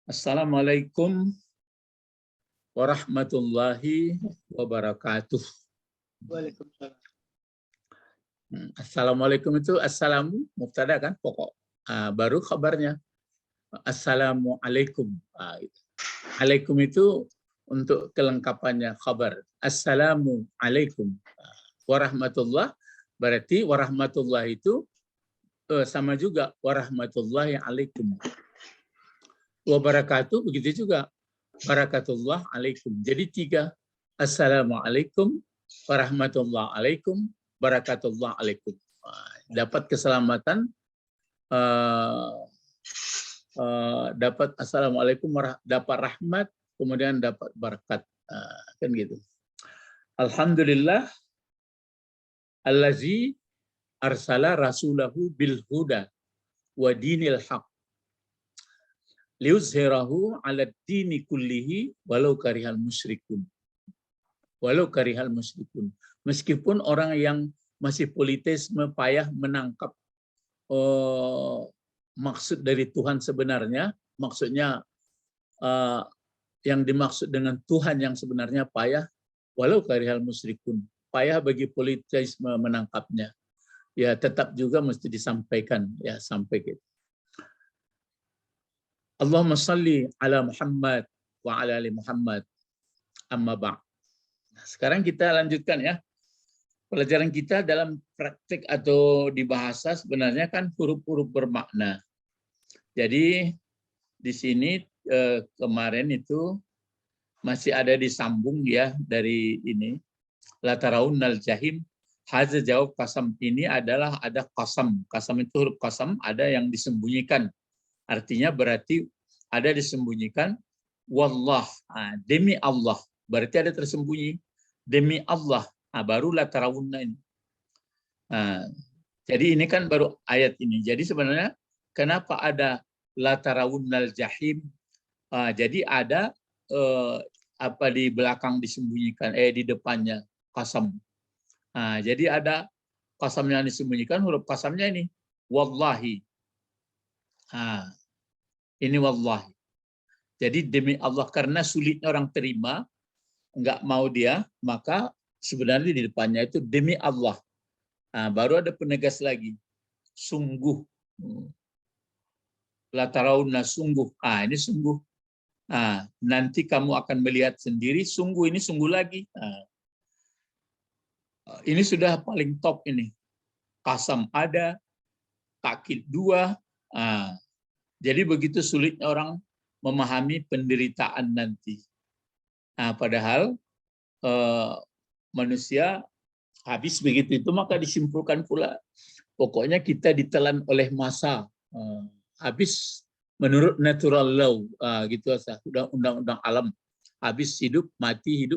Assalamualaikum warahmatullahi wabarakatuh. Waalaikumsalam. Assalamualaikum itu assalamu mubtada kan pokok. Baru kabarnya assalamualaikum. Gitu. Alaikum itu untuk kelengkapannya kabar. Assalamualaikum warahmatullah, berarti warahmatullah itu sama juga warahmatullahi alaikum. Wabarakatuh begitu juga. Barakatullah alaikum. Jadi 3. Assalamualaikum warahmatullahi alaikum barakatullah alaikum. Dapat keselamatan, dapat assalamualaikum, dapat rahmat, kemudian dapat barakat. Kan gitu. Alhamdulillah allazi arsala rasulahu bil huda wa dinil haq liuzhirahu 'ala dini kullihi walau karihal musyrikun. Walau karihal musyrikun. Meskipun orang yang masih politisme payah menangkap maksud dari Tuhan sebenarnya, maksudnya yang dimaksud dengan Tuhan yang sebenarnya payah, walau karihal musyrikun. Payah bagi politisme menangkapnya. Ya tetap juga mesti disampaikan, ya sampai gitu. Allahumma salli ala Muhammad wa ala ali Muhammad amma ba'. Nah, sekarang kita lanjutkan ya. Pelajaran kita dalam praktik atau di bahasa sebenarnya kan huruf-huruf bermakna. Jadi di sini kemarin itu masih ada disambung ya dari ini. La tarawunnal jahim. Hadza jawab qasam, ini adalah ada qasam. Qasam itu huruf qasam, ada yang disembunyikan. Artinya berarti ada disembunyikan wallah, demi Allah, berarti ada tersembunyi demi Allah. Baru la tarawunna ini. Jadi ini kan baru ayat ini. Jadi sebenarnya kenapa ada la tarawunnal jahim? Jadi ada apa di belakang disembunyikan, di depannya qasam. Jadi ada qasam yang disembunyikan, huruf qasamnya ini wallahi. Ini wallahi. Jadi demi Allah, karena sulitnya orang terima, enggak mau dia, maka sebenarnya di depannya itu demi Allah. Baru ada penegas lagi, sungguh. La tarawunna, sungguh. Ini sungguh. Nanti kamu akan melihat sendiri, sungguh, ini sungguh lagi. Ini sudah paling top ini. Qasam ada, takkid 2. Jadi begitu sulitnya orang memahami penderitaan nanti. Padahal manusia habis begitu itu, maka disimpulkan pula pokoknya kita ditelan oleh masa, habis menurut natural law, gitu asal udah undang-undang alam, habis hidup mati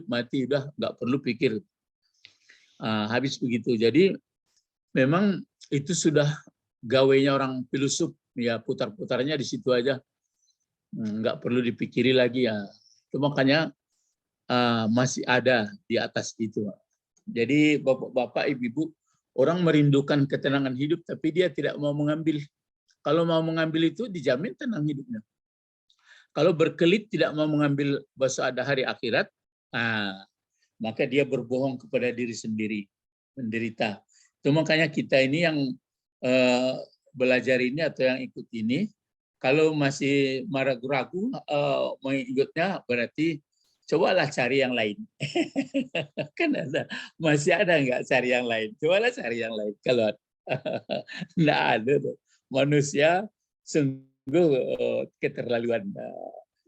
udah nggak perlu pikir, habis begitu. Jadi memang itu sudah gawainya orang filosof ya, putar-putarnya di situ aja, nggak perlu dipikiri lagi ya. Itu makanya masih ada di atas itu. Jadi bapak-bapak, ibu-ibu, orang merindukan ketenangan hidup, tapi dia tidak mau mengambil. Kalau mau mengambil itu dijamin tenang hidupnya. Kalau berkelit tidak mau mengambil bahwa ada hari akhirat, maka dia berbohong kepada diri sendiri, menderita. Itu makanya kita ini yang belajar ini atau yang ikut ini, kalau masih ragu-ragu mau ikutnya, berarti cobalah cari yang lain. Kan masih ada nggak cari yang lain? Cobalah cari yang lain. Kalau nggak ada tuh. Manusia sungguh keterlaluan.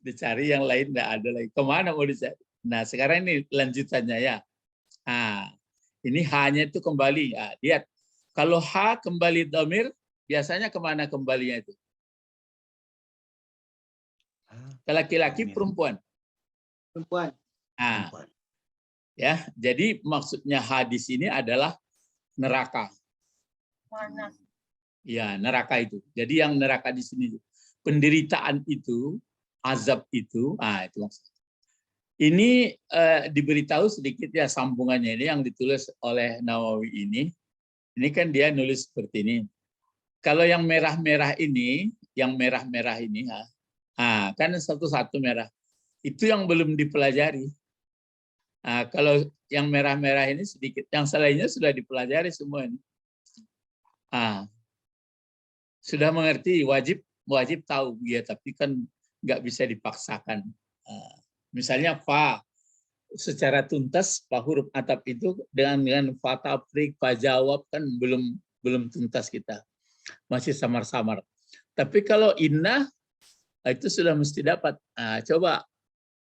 Dicari yang lain nggak ada lagi. Kemana mau dicari? Nah sekarang ini lanjutannya ya. Ini hanya itu kembali. Lihat, kalau ha kembali dhamir, biasanya kemana kembalinya itu? Ke laki-laki, perempuan? Perempuan. Ya, jadi maksudnya hadis ini adalah neraka. Mana? Ya, neraka itu. Jadi yang neraka di sini, penderitaan itu, azab itu, itu maksudnya. Ini diberitahu sedikit ya sambungannya ini yang ditulis oleh Nawawi ini. Ini kan dia nulis seperti ini. Kalau yang merah-merah ini, Kan satu-satu merah. Itu yang belum dipelajari. Kalau yang merah-merah ini sedikit, yang selainnya sudah dipelajari semua ini. Sudah mengerti, wajib tahu ya, tapi kan nggak bisa dipaksakan. Misalnya fa secara tuntas, fa huruf atap itu dengan fa tafrik, fa jawab kan belum tuntas kita, masih samar-samar. Tapi kalau inna itu sudah mesti dapat. Coba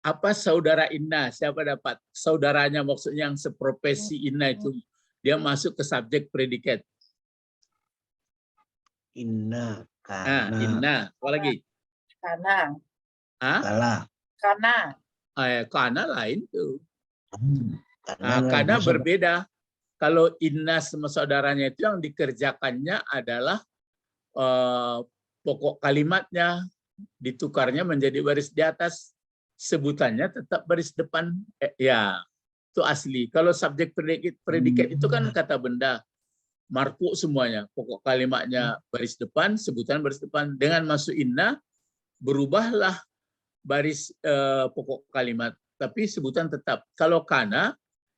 apa saudara inna? Siapa dapat? Saudaranya maksudnya yang seprofesi inna itu dia masuk ke subjek predikat. Inna, kana. Inna. Apa lagi? Kana. Kala. Kana. Kana lain tuh. Karena Karena berbeda. Kalau inna sama saudaranya itu yang dikerjakannya adalah pokok kalimatnya ditukarnya menjadi baris di atas, sebutannya tetap baris depan. Ya, itu asli. Kalau subjek predikat itu kan kata benda, marfu semuanya. Pokok kalimatnya baris depan, sebutan baris depan. Dengan masuk inna, berubahlah baris pokok kalimat, tapi sebutan tetap. Kalau kana,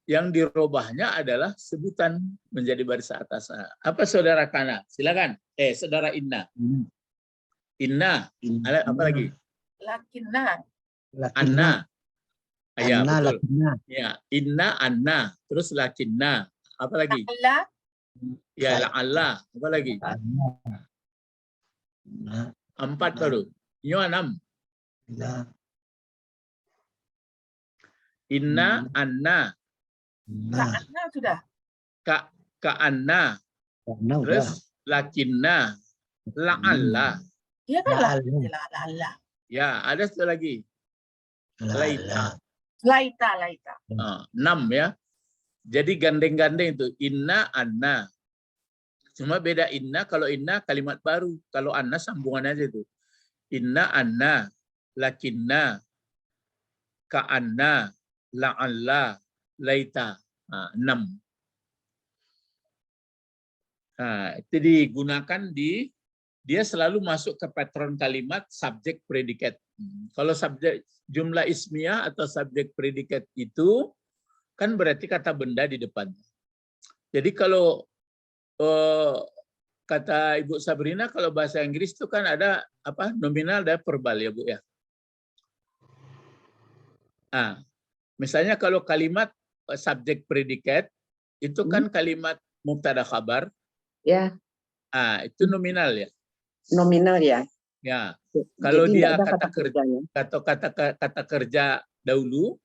yang dirubahnya adalah sebutan menjadi baris atas. Apa saudara kana? Silakan. Saudara inna. Inna. Apa lagi? Lakinna. Anna. Ya, Anna, betul. lakinna. Ya, inna anna. Terus lakinna. Apa lagi? La'alla. Ya, la'alla. Apa lagi? Anna. 4 baru. Yo 6. Inna anna. La'anna sudah. Ka anna. Terus lakinna. La'alla. Iya kan La'alla. la'alla. Ya, ada satu lagi. Laita. Laita. 6 ya. Jadi gandeng-gandeng itu. Inna, anna. Cuma beda inna, kalau inna kalimat baru. Kalau anna sambungan aja itu. Inna, anna. Lakinna. Ka'anna. La'alla. Laita. 6. Itu digunakan dia selalu masuk ke patron kalimat subjek predikat. Kalau subjek jumlah ismiyah atau subjek predikat itu kan berarti kata benda di depan. Jadi kalau kata Ibu Sabrina, kalau bahasa Inggris itu kan ada apa nominal dan verbal ya Bu ya. Misalnya kalau kalimat subjek predikat itu kan kalimat mubtada khabar. Ya, Itu nominal ya. nominal ya. Ya. Kalau Jadi dia nggak ada kata kerja kerjanya. atau kata kerja dahulu,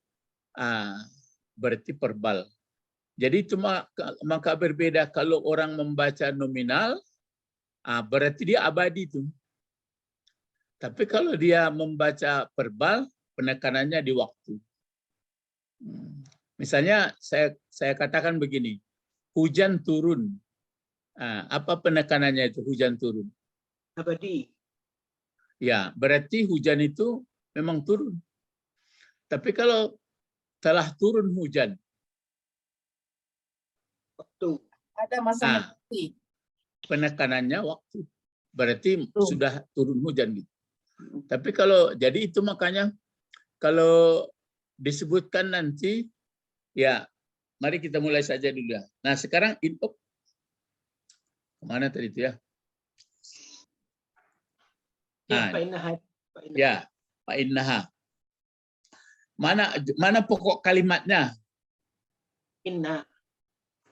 berarti verbal. Jadi cuma maka berbeda kalau orang membaca nominal, berarti dia abadi itu. Tapi kalau dia membaca verbal, penekanannya di waktu. Misalnya saya katakan begini, hujan turun. Apa penekanannya itu hujan turun? Abadi. Ya, berarti hujan itu memang turun. Tapi kalau telah turun hujan, Waktu. Ada masa nanti. penekanannya waktu. Berarti sudah turun hujan gitu. Tapi kalau jadi itu makanya kalau disebutkan nanti ya mari kita mulai saja dulu. Nah, sekarang info kemana tadi itu ya? Ya, Pak Innaha. Mana pokok kalimatnya? Inna.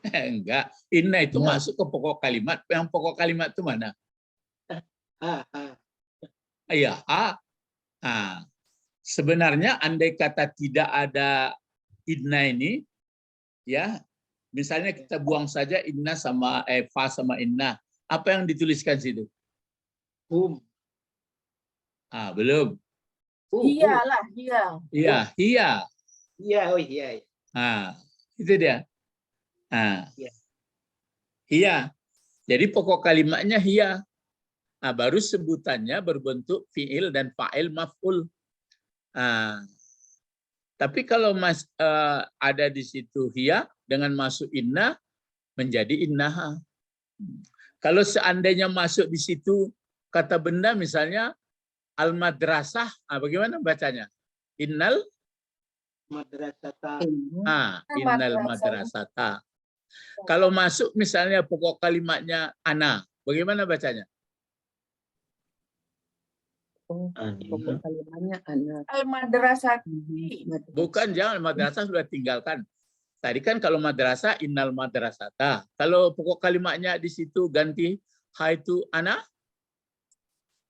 Enggak, inna itu masuk ke pokok kalimat. Yang pokok kalimat itu mana? Iya, sebenarnya andai kata tidak ada inna ini, ya, misalnya kita buang saja inna sama fa sama inna, apa yang dituliskan situ? Belum. Iyalah, iya. Iya, iya. Iya, oh iya. Itu dia. Iya. Jadi pokok kalimatnya hiya. Baru sebutannya berbentuk fi'il dan fa'il maf'ul. Tapi kalau ada di situ hiya dengan masuk inna menjadi innaha. Kalau seandainya masuk di situ kata benda misalnya al-madrasah, bagaimana bacanya? Innal Madrasata. innal madrasata. Kalau masuk misalnya pokok kalimatnya ana, bagaimana bacanya? Pokok kalimatnya anak. Al-madrasati. Bukan, jangan, madrasah sudah tinggalkan. Tadi kan kalau madrasah innal madrasata. Kalau pokok kalimatnya di situ ganti haitu ana,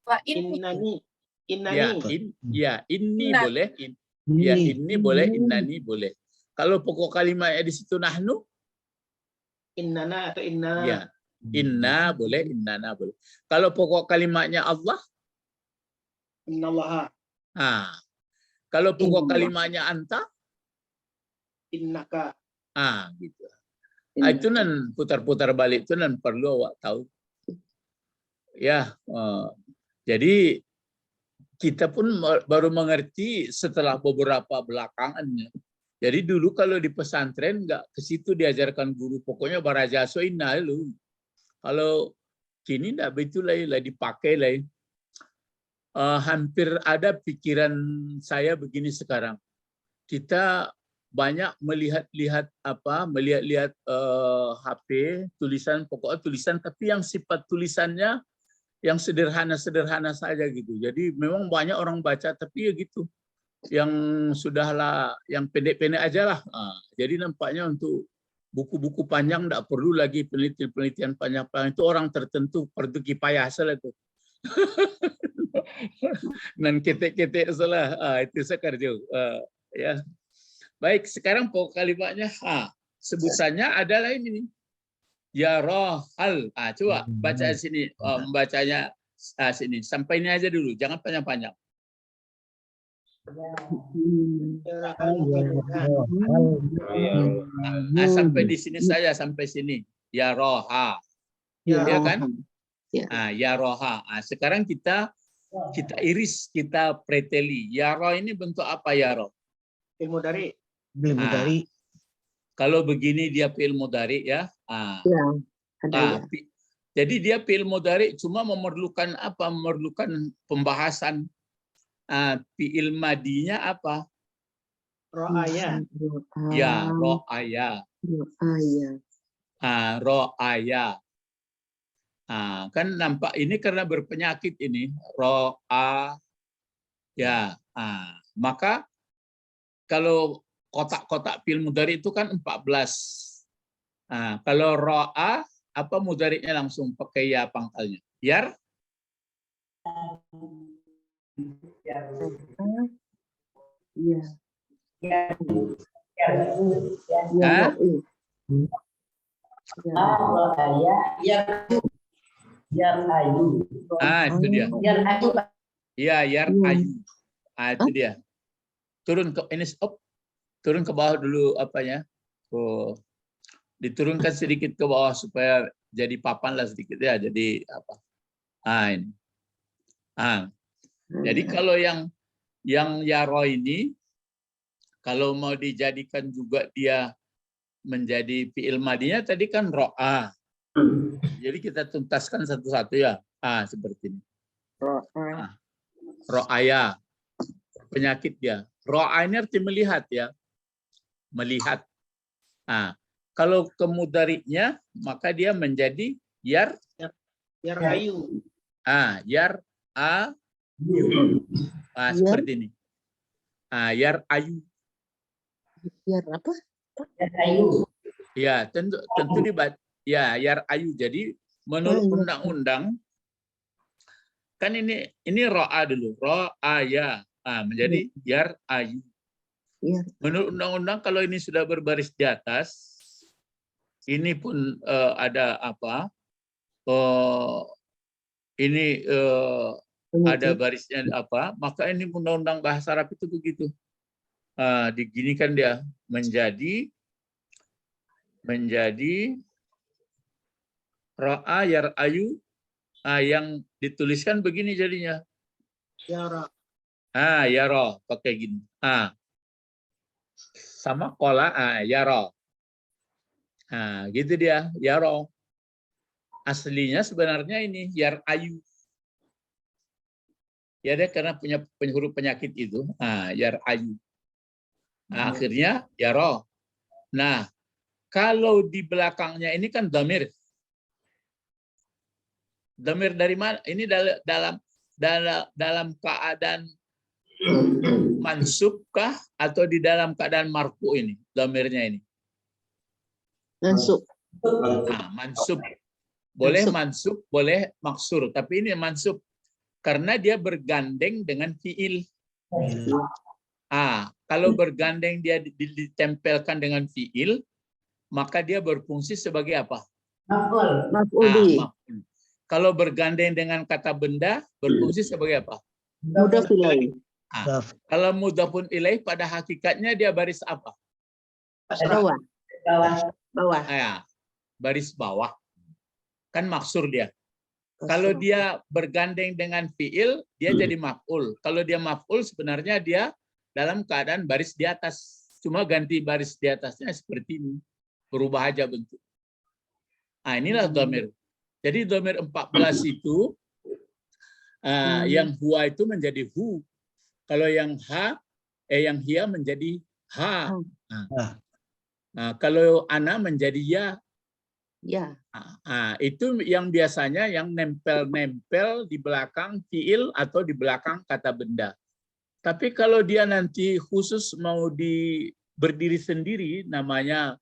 Wa innani. ya Innani. ini Inna. boleh, ya ini boleh, innani boleh. Kalau pokok kalimatnya di situ nahnu, Innana atau inna. ya inna boleh, innana boleh. Kalau pokok kalimatnya Allah, Innallaha. kalau pokok Inna. kalimatnya anta, Innaka. gitu. Itu nan putar-putar balik itu nan perlu awak tahu. Ya, jadi kita pun baru mengerti setelah beberapa belakangannya. Jadi dulu kalau di pesantren nggak ke situ diajarkan guru, pokoknya barajaso inna lu. Kalau kini nggak begitu lah dipakai lah. Hampir ada pikiran saya begini sekarang. Kita banyak melihat-lihat HP tulisan, pokoknya tulisan, tapi yang sifat tulisannya yang sederhana-sederhana saja gitu. Jadi memang banyak orang baca, tapi ya gitu, yang sudahlah, yang pendek-pendek aja lah. Jadi nampaknya untuk buku-buku panjang tidak perlu lagi penelitian panjang-panjang, itu orang tertentu perlu kipayah salah itu. Dan ketek-ketek salah, itu sekarang ya. Baik, sekarang pokok kalimatnya sebutannya adalah ini nih. Ya rohal. Coba baca sini, membacanya sini. Sampai ini aja dulu, jangan panjang-panjang. Sampai di sini saja, sampai sini. Ya roha. Ya kan? Ya roha. Sekarang kita iris, kita preteli. Ya roh ini bentuk apa ya roh? Ilmu dari. Kalau begini dia fi'il mudhari ya. Ya, ada ya. Jadi dia fi'il mudhari cuma memerlukan apa? Memerlukan pembahasan. Fi'il madinya apa? Ro'aya. Ya, ro'aya. Ro'aya. Kan nampak ini karena berpenyakit ini. Ro'a. Ya. Maka kalau kotak-kotak fi'il mudhari itu kan 14. Kalau ro'a, apa mudhari'nya langsung pakai ya pangkalnya? Yar? Iya. Itu dia. Iya, yar ayu. Itu dia. Turun ke ini, turun ke bawah dulu apanya. Diturunkan sedikit ke bawah supaya jadi papan lah sedikit ya. Jadi apa? Ini. Jadi kalau yang yaro ini, kalau mau dijadikan juga dia menjadi fi'il madinya tadi kan ro'a. Jadi kita tuntaskan satu-satu ya. Seperti ini. Ro'aya. Penyakit dia. Ro'a ini arti melihat ya. Melihat. Kalau kemudarinya maka dia menjadi yar ayu. Yar ayu. Seperti ini. Yar ayu. Yar apa? Yar ayu. Ya, tentu dibaca. Ya, yar ayu. Jadi menurut undang-undang kan ini ro'a dulu. Ro'aya. Menjadi yar ayu. Menurut undang-undang kalau ini sudah berbaris di atas, ini pun ada apa? Ini ada barisnya apa? Maka ini undang-undang bahasa Arab itu begitu. Diginikan dia menjadi ro'a yar ayu, yang dituliskan begini jadinya. Yara. Yara pakai gini. Sama kola yara. Gitu dia, yara. Aslinya sebenarnya ini yar ayu. Ya dia karena punya huruf penyakit itu. Yar'ayu. Nah, akhirnya yara. Nah, kalau di belakangnya ini kan dhamir. Dhamir dari mana? Ini dalam keadaan mansubkah atau di dalam keadaan marfu ini? Dhamirnya ini. Mansub. Mansub. Boleh mansub, boleh maksur. Tapi ini mansub. Karena dia bergandeng dengan fiil. Kalau bergandeng dia ditempelkan dengan fiil, maka dia berfungsi sebagai apa? Maf'ul bih. Kalau bergandeng dengan kata benda, berfungsi sebagai apa? Mudhaf ilaih. Kalau mudhafun ilaih pada hakikatnya dia baris apa? Bawah. Bawah. Baris bawah. Kan maksur dia. Kalau dia bergandeng dengan fiil, dia jadi maf'ul. Kalau dia maf'ul sebenarnya dia dalam keadaan baris di atas. Cuma ganti baris di atasnya seperti ini. Berubah aja bentuk. Inilah dhamir. Jadi dhamir 14 itu yang huwa itu menjadi hu. Kalau yang yang hia menjadi ha. Nah, kalau ana menjadi ya. Ya. Itu yang biasanya yang nempel-nempel di belakang fiil atau di belakang kata benda. Tapi kalau dia nanti khusus mau berdiri sendiri, namanya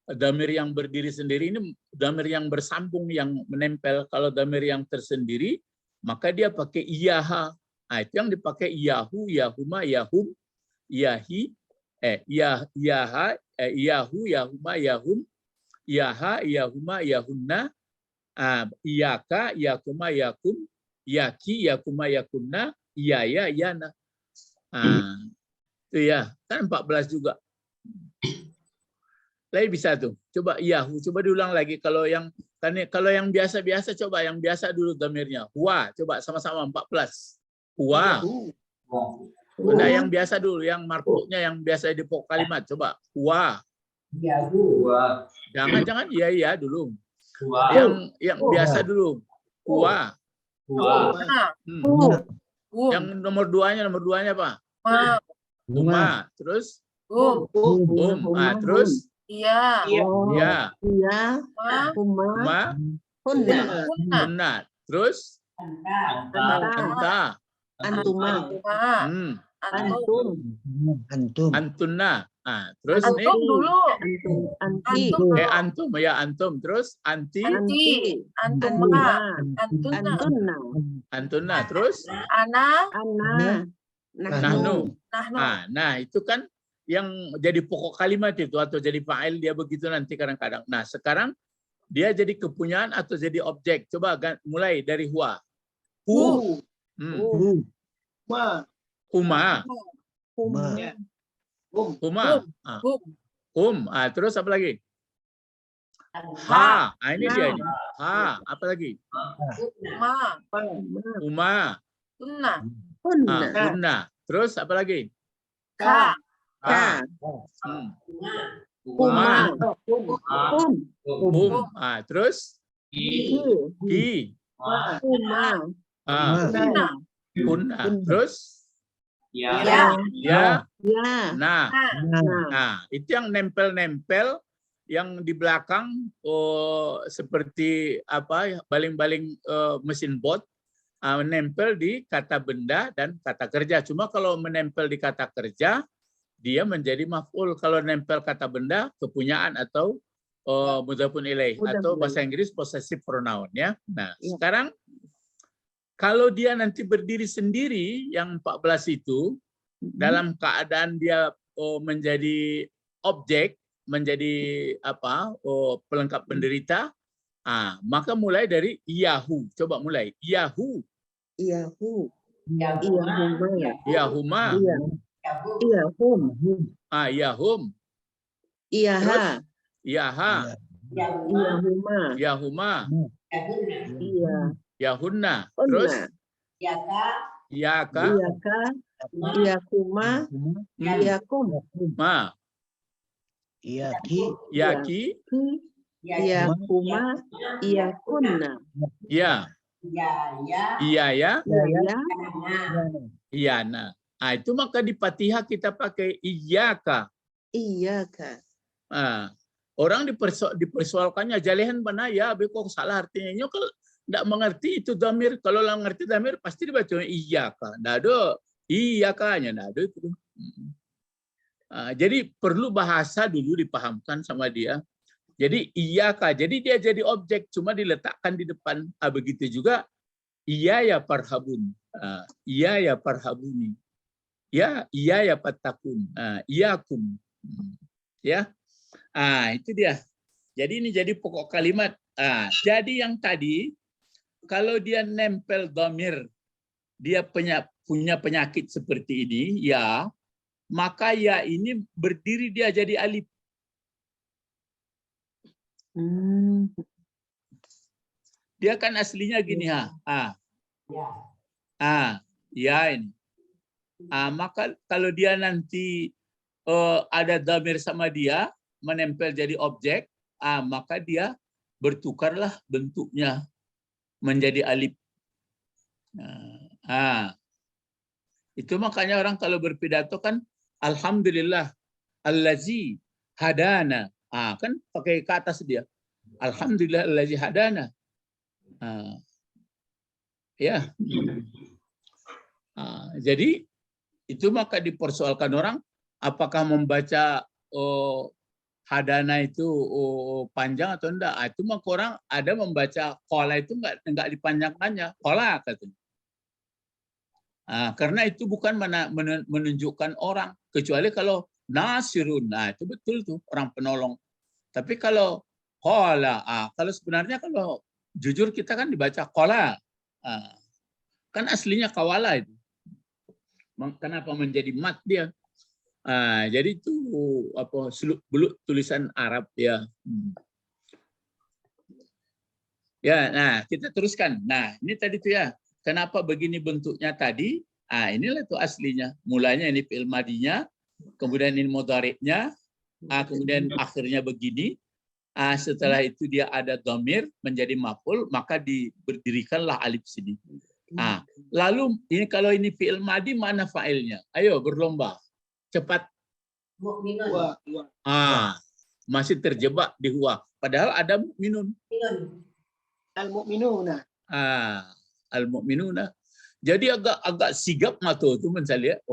dhamir yang berdiri sendiri ini dhamir yang bersambung yang menempel. Kalau dhamir yang tersendiri, maka dia pakai iyaha. Itu yang dipakai iyahu, yahuma, yahum, yahi, iyaha, iyahu, yahuma, yahum, yaha, yahuma, yahunna, iyaka, yakuma, yakum, yaki, yakuma, yakunna, iyaya, yana. Itu ya, kan 14 juga. Lagi bisa tuh. Coba yahu, coba diulang lagi. Kalau yang biasa-biasa coba yang biasa dulu dhamirnya. Huwa, coba sama-sama 14. Huwa. Udah yang biasa dulu, yang marfu'nya yang biasa di pokok kalimat. Coba huwa. Jangan iya dulu. Yang biasa dulu. Huwa. Yang nomor duanya apa? Huma. Terus? Terus? Iya. Huma. Hunna. Terus? Anta. Antuma. Antum. Antunna. Terus Antum nih? dulu. Anti. Antum ya antum. Terus anti. Antuma. Antunna. Terus? Ana. Nahnu. Nah itu kan yang jadi pokok kalimat itu atau jadi fa'il dia begitu nanti kadang-kadang. Nah sekarang dia jadi kepunyaan atau jadi objek. Coba mulai dari huwa. Hu. Huma. Terus apa lagi? Ha. Ini dia ini. Ha. Apa lagi? Huma. Hunna. Terus apa lagi? Ka. Huma. Terus? Ki. Hunna. Terus? Ya. Nah, itu yang nempel-nempel yang di belakang seperti apa? Baling-baling mesin bot menempel di kata benda dan kata kerja. Cuma kalau menempel di kata kerja dia menjadi maf'ul. Kalau nempel kata benda kepunyaan atau mudhafun ilaih atau bahasa Inggris possessive pronoun ya. Nah, sekarang kalau dia nanti berdiri sendiri yang 14 itu dalam keadaan dia menjadi objek, menjadi apa? Pelengkap penderita, maka mulai dari iyahu. Coba mulai. Iyahu. Iyahuma. Iyahum. Iyahum. Iyaha. Iyaha. Iyahuma. Iyahuma. Iya. Yahunna. Terus? Iyaka. Iyakuma. Iyakum. Yaki. Iyakuma. Iyakunna. Ya. Iya ya. Ya. Iyana. Ah, itu maka di Fatihah kita pakai iyyaka. Iya, Kak. Ah, orang dipersoalkannya jalihan mana ya, kok salah artinya. Ini kalau tidak mengerti itu damir. Kalau orang ngerti damir pasti dibaca iyyaka. Nggak ada iyyakanya, nggak ada itu. Jadi perlu bahasa dulu dipahamkan sama dia. Jadi iyyaka, jadi dia jadi objek cuma diletakkan di depan. Begitu juga iya ya parhabun. Iya ya parhabuni. Ya, iya ya pattakun. Iyakum. Ya. Itu dia. Jadi ini jadi pokok kalimat. Jadi yang tadi kalau dia nempel dhamir, dia punya penyakit seperti ini, ya, maka ya ini berdiri dia jadi alif. Dia kan aslinya gini, ya ini. Maka kalau dia nanti ada dhamir sama dia menempel jadi objek, maka dia bertukarlah bentuknya menjadi alif. Itu makanya orang kalau berpidato kan alhamdulillah allazi hadana. Kan pakai ke atas dia. Alhamdulillah allazi hadana. Ya. Jadi itu maka dipersoalkan orang apakah membaca hadana itu panjang atau enggak. Itu maka orang ada membaca qala itu enggak dipanjangkannya. Qala katanya. Karena itu bukan menunjukkan orang, kecuali kalau nasirun. Itu betul tuh orang penolong. Tapi kalau qala, kalau sebenarnya kalau jujur kita kan dibaca qala. Kan aslinya kawala itu. Kenapa menjadi mat dia? Jadi itu apa beluk tulisan Arab ya. Ya, nah kita teruskan. Nah ini tadi tuh ya. Kenapa begini bentuknya tadi? Inilah tuh aslinya. Mulanya ini fi'il madinya, kemudian ini mudhari'nya, kemudian akhirnya begini. Setelah itu dia ada dhamir menjadi maf'ul, maka diberdirikanlah alif sini. Lalu ini kalau ini fi'il madi mana fa'ilnya? Ayo berlomba. Cepat. Masih terjebak di huwa. Padahal ada mu'minun. Al-mu'minuna. Al-mu'minuna. Jadi agak sigap mato itu saya lihat.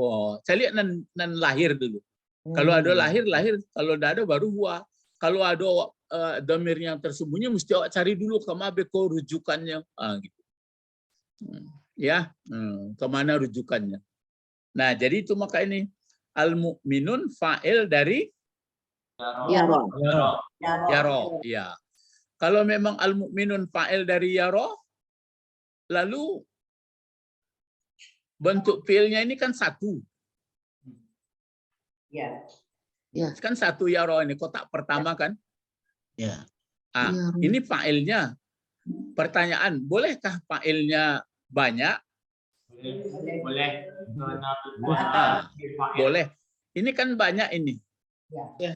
Saya lihat nan lahir dulu. Kalau ada lahir. Kalau tidak ada baru huwa. Kalau ada dhamir yang tersembunyi mesti awak cari dulu kemana beko rujukannya. Gitu. Ya, kemana rujukannya. Nah, jadi itu maka ini al-mu'minun fa'il dari Yaro. yaro. Ya. Kalau memang al-mu'minun fa'il dari yaro, lalu bentuk fi'ilnya ini kan satu. Ya. Kan satu yaro ini kotak pertama kan? Ya. Ini fa'ilnya. Pertanyaan, bolehkah fa'ilnya banyak? Boleh. Boleh. Ini kan banyak ini. Ya.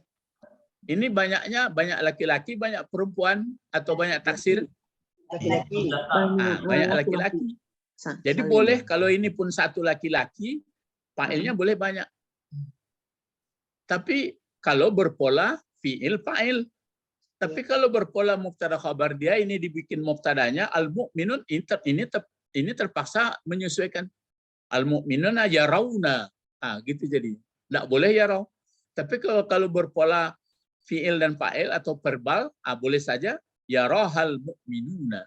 Ini banyaknya banyak laki-laki, banyak perempuan atau banyak taksir? Laki-laki. Banyak laki-laki. Jadi boleh kalau ini pun satu laki-laki, fa'ilnya boleh banyak. Tapi kalau berpola fi'il fa'il. Tapi kalau berpola mubtada khabar dia ini dibikin mubtadanya al-mu'minun ini terpaksa menyesuaikan. Al-mu'minuna yarawna. Gitu jadi. Enggak boleh yarau. Tapi kalau berpola fi'il dan fa'il atau verbal, boleh saja yarahal mu'minuna.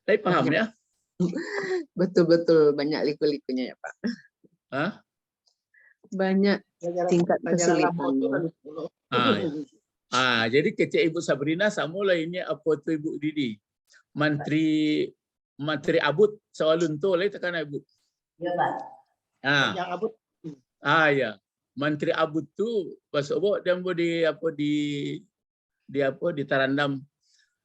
Saya paham ya? Betul-betul banyak liku-likunya ya Pak. Banyak tingkat kesulitan. Jadi kecil Ibu Sabrina sama lah ini apa tu Ibu Didi. Menteri Abud soalun tu lah tekan Ibu. Ya Pak. Yang abut. Ya. Menteri Abud tu pas obo dia di tarandam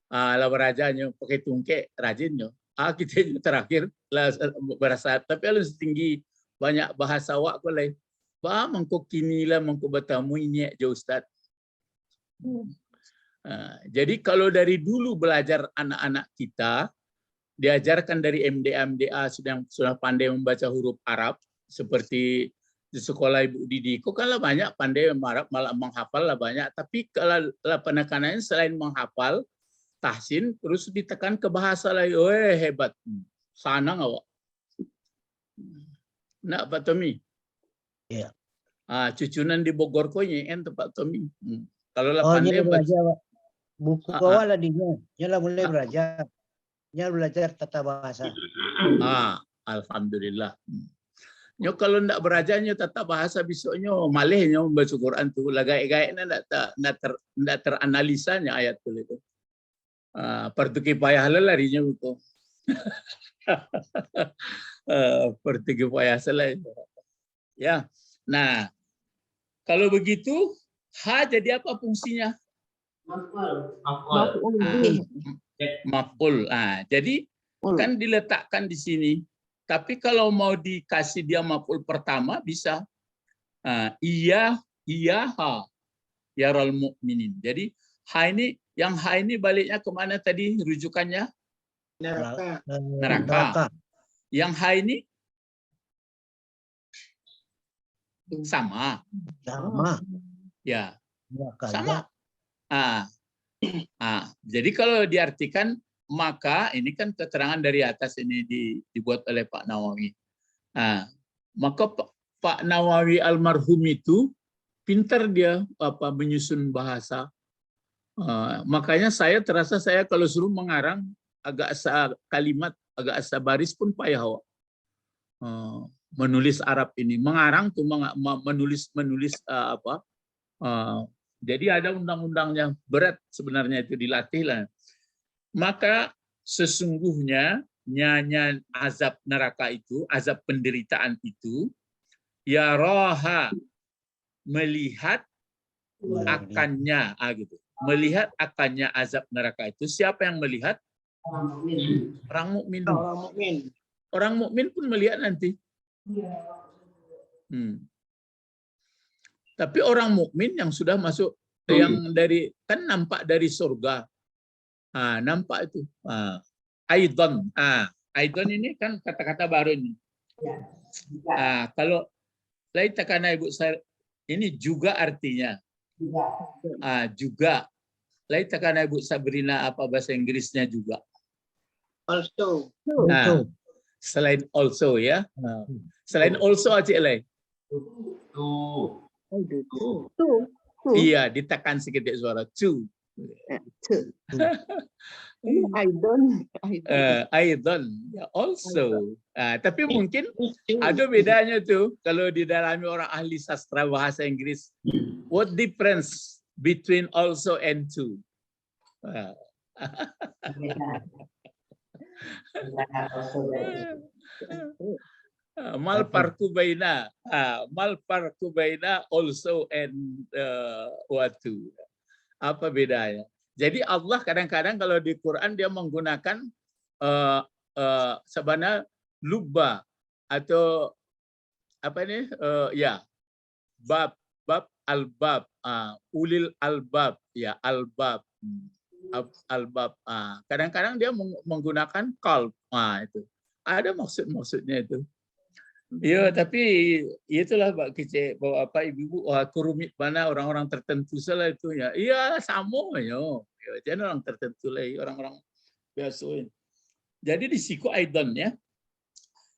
lawarajanya pakai tungke rajinnya. Kita terakhir lah berasa tapi alun setinggi banyak bahasa wak ko lai. Ba mangko kini lah mangko batamu ini je Ustaz. Jadi kalau dari dulu belajar anak-anak kita, diajarkan dari MDA sudah pandai membaca huruf Arab, seperti di sekolah Ibu Didi, kok kalau banyak pandai Arab, malah menghafal lah banyak. Tapi kalau penekanannya selain menghafal, tahsin, terus ditekan ke bahasa lagi. Weh, hebat. Sana nggak, Wak? Nak, Pak Tommy? Iya. Cucunan di Bogor kok nyen Pak Tommy. Kalau lah Oh, pandai dia belajar Pak. Buku awal lah dia. Dia lah mulai belajar. Dia belajar tata bahasa. Alhamdulillah. Nyo kalau ndak belajarnya tata bahasa besoknya malihnya membaca Quran tu lagai-gaiknya ndak teranalisanya ayat tu itu. Pertuki payah larinya itu. Pertuki payah selai. Ya. Nah, kalau begitu ha jadi apa fungsinya? Maf'ul. Jadi kan diletakkan di sini. Tapi kalau mau dikasih dia maf'ul pertama bisa. Iya ha yarul mu'minin. Jadi ha ini baliknya kemana tadi rujukannya? Neraka. Yang ha ini sama. Ya. Sama. Jadi kalau diartikan maka ini kan keterangan dari atas ini dibuat oleh Pak Nawawi. Maka Pak Nawawi almarhum itu pintar dia menyusun bahasa. Makanya saya terasa saya kalau suruh mengarang agak kalimat agak baris pun payah. Menulis Arab ini mengarang tuh menulis jadi ada undang-undangnya berat sebenarnya itu dilatih lah. Maka sesungguhnya nyanyian azab neraka itu, azab penderitaan itu, ya roha melihat akannya, gitu. Melihat akannya azab neraka itu. Siapa yang melihat? Orang mukmin. Orang mukmin pun melihat nanti. Tapi orang mukmin yang sudah masuk yang dari kan nampak dari surga. Nampak itu. Aidon. Aidon ini kan kata-kata baru ini. Kalau lain takana Ibu ini juga artinya. Juga. Lain takana Ibu Sabrina apa bahasa Inggrisnya juga. Also. Selain also ya. Selain also aja lain. Iya, ditekan sedikit suara to. Aidon, ya also. Tapi mungkin ada bedanya tuh kalau didalami orang ahli sastra bahasa Inggris. What difference between also and to? Mal parku baina also and what to. Apa bedanya? Jadi Allah kadang-kadang kalau di Quran dia menggunakan sebenarnya lubba atau apa ini bab albab ulil albab ya albab kadang-kadang dia menggunakan qalb itu ada maksudnya itu. Ya, tapi itulah Pak Kece, bahwa apa ibu-ibu kurumit mana orang-orang tertentu salah itu ya. Iya, sama ya. Jangan orang tertentu lagi, orang-orang biasa. Jadi di siku aidan ya.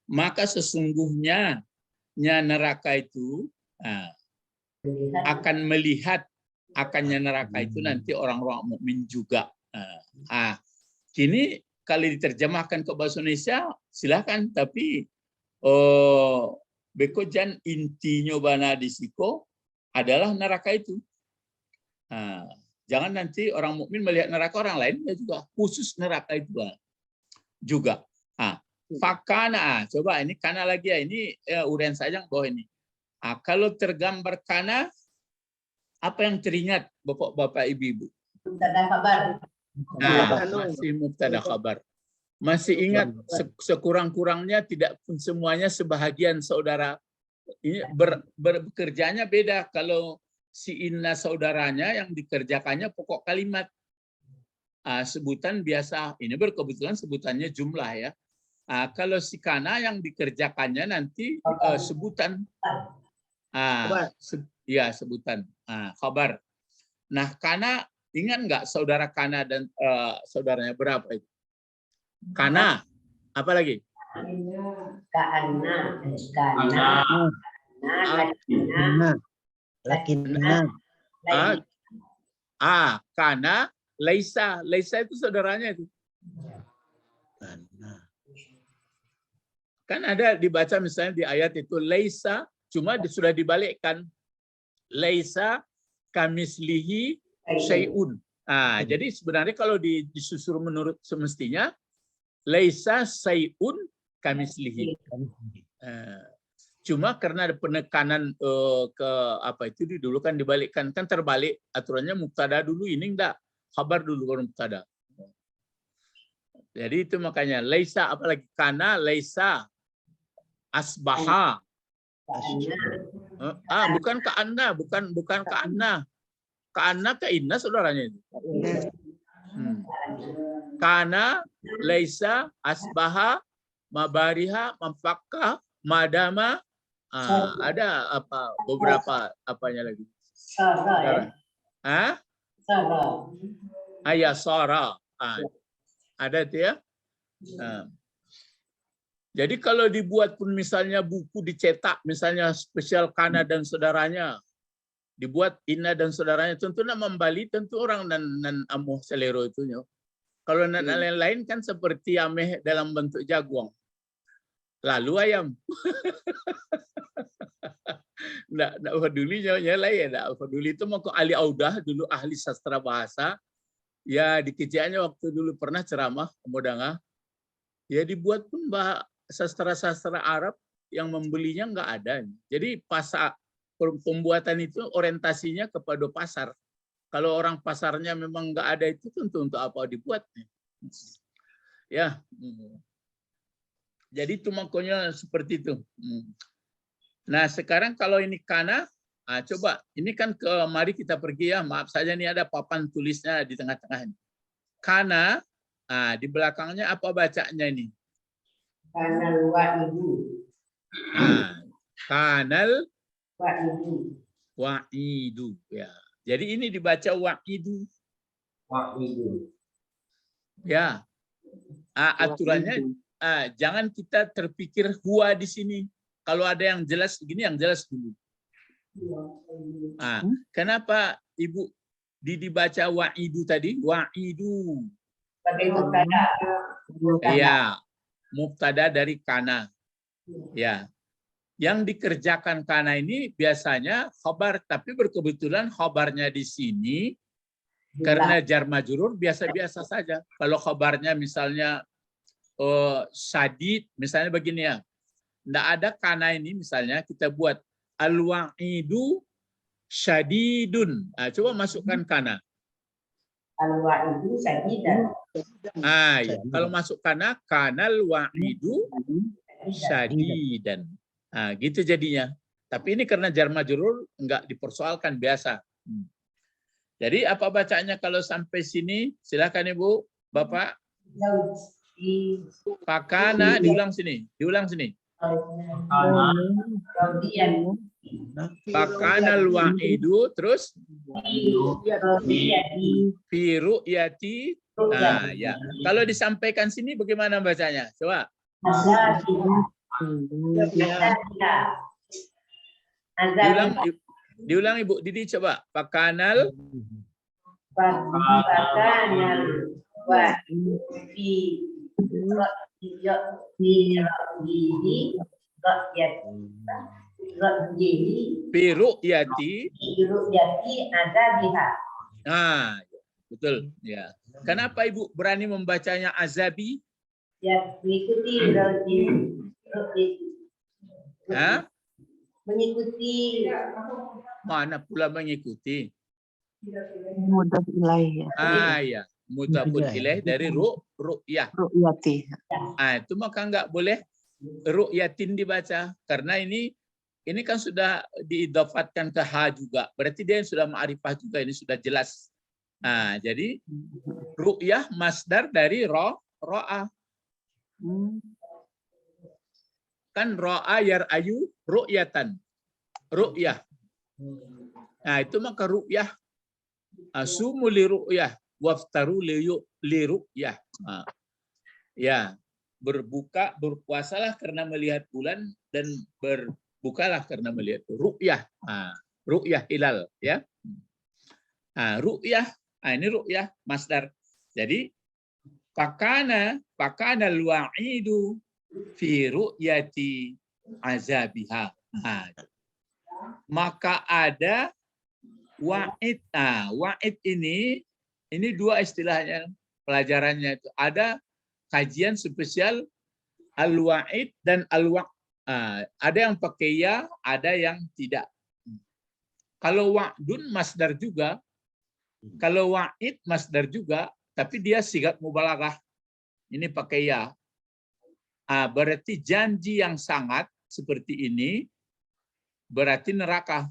Maka sesungguhnya neraka itu akan melihat akannya neraka itu nanti orang-orang mukmin juga. Kini kalau diterjemahkan ke bahasa Indonesia silakan, tapi bekojan intinya bana di siko adalah neraka itu. Jangan nanti orang mukmin melihat neraka orang lain ya juga, khusus neraka itu juga. Fakana, coba ini kana lagi ya, ini urian saja bawah ini. Kalau tergambar kana, apa yang teringat bapak-bapak ibu-ibu? Mubtada khabar. Masih mubtada khabar. Masih ingat sekurang-kurangnya tidak pun semuanya sebahagian saudara. Ini bekerjanya beda. Kalau si inna saudaranya yang dikerjakannya pokok kalimat. sebutan biasa. Ini berkebetulan sebutannya jumlah ya. Kalau si kana yang dikerjakannya nanti sebutan. Ya sebutan. Khabar. Nah, kana ingat nggak saudara kana dan saudaranya berapa itu? Kana. Apa lagi? Kana. Lakina. Kana, laisa. Laisa itu saudaranya itu. Kan ada dibaca misalnya di ayat itu laisa, cuma sudah dibalikkan. Laisa kamislihi syai'un. Jadi sebenarnya kalau disusur menurut semestinya laisa syai'un kamislihi. Cuma karena ada penekanan ke apa itu dulu kan dibalikkan, kan terbalik aturannya mubtada dulu, ini enggak, khabar dulu baru mubtada. Jadi itu makanya laisa, apalagi kana, laisa, asbaha. Bukan ka'anna, bukan ka'anna. Ka'anna ke inna saudaranya itu. Kana, laisa, asbaha, mabariha, mamfakka, madama. Ada apa beberapa apanya lagi? Ayasara. Ada itu ya. Jadi kalau dibuat pun misalnya buku dicetak, misalnya spesial kana dan saudaranya, dibuat inna dan saudaranya, tentu nama Bali tentu orang nan amuh selero itu. Kalau nan lain-lain kan seperti ameh dalam bentuk jaguang. Lalu ayam. Nggak peduli nyala ya, nggak peduli itu mau ke ahli audah dulu, ahli sastra bahasa. Ya di kerjaannya waktu dulu pernah ceramah Modanga. Ya dibuat pun sastra-sastra Arab yang membelinya nggak ada. Jadi pembuatan itu orientasinya kepada pasar. Kalau orang pasarnya memang nggak ada itu tentu untuk apa dibuat. Ya. Jadi itu makanya seperti itu. Nah sekarang kalau ini kana, coba ini kan mari kita pergi ya. Maaf saja nih ada papan tulisnya di tengah-tengah ini. Kana, di belakangnya apa bacanya ini? Kanal wa'idu. Kanal Wa'idu. wa'idu. Ya. Jadi ini dibaca wa'idu. Wa'idu. Ya. Aturannya jangan kita terpikir huwa di sini. Kalau ada yang jelas begini, yang jelas dulu. Kenapa Ibu dibaca wa'idu tadi? Wa'idu. Sebagai mubtada. Iya, mubtada dari kana. Ya. Yang dikerjakan kana ini biasanya khabar, tapi berkebetulan khabarnya di sini karena jar majrur biasa-biasa saja. Kalau khabarnya misalnya syadid, misalnya begini ya. Nggak ada kana ini misalnya kita buat al-wa'idu syadidun. Coba masukkan kana. Al-wa'idu syadidan. Ya. Kalau masuk kana, kanal wa'idu syadidan. Gitu jadinya. Tapi ini karena jar majrur nggak dipersoalkan biasa. Jadi apa bacanya kalau sampai sini? Silakan Ibu, Bapak. Pakana, diulang sini. Pakanal wa'idu, terus fi ru'yati. Ya. Kalau disampaikan sini bagaimana bacanya? Coba. Diulang Ibu Didi, coba. Pakanal Piru yati azabiha. Betul ya. Kenapa Ibu berani membacanya azabi? Ya, mengikuti mengikuti. Mana pula mengikuti? Mudah ilaih. Ya. Mudhafun ilaih dari ru'yah. Ru'yati. Itu maka nggak boleh ru'yatin dibaca karena ini kan sudah diidhafatkan ke ha juga. Berarti dia sudah ma'rifah juga, ini sudah jelas. Jadi ru'yah masdar dari ro'a. Kan ro'a yar'ayu ru'yatan. Ru'yah. Nah, itu maka ru'yah. Asumu li ru'yah. Waftaru li ru'yah. Ya, berpuasalah karena melihat bulan dan berbukalah karena melihat ru'yah. Ru'yah hilal, ya. Ru'yah, ini ru'yah masdar. Jadi pakana al-wa'idu fi ru'yati azabiha. Maka ada wa'id. Wa'id ini dua istilahnya, pelajarannya itu. Ada kajian spesial al-wa'id dan al-wa'. Ada yang pakai ya, ada yang tidak. Kalau wa'dun masdar juga, kalau wa'id masdar juga, tapi dia sigat mubalaghah. Ini pakai ya. Berarti janji yang sangat seperti ini berarti neraka.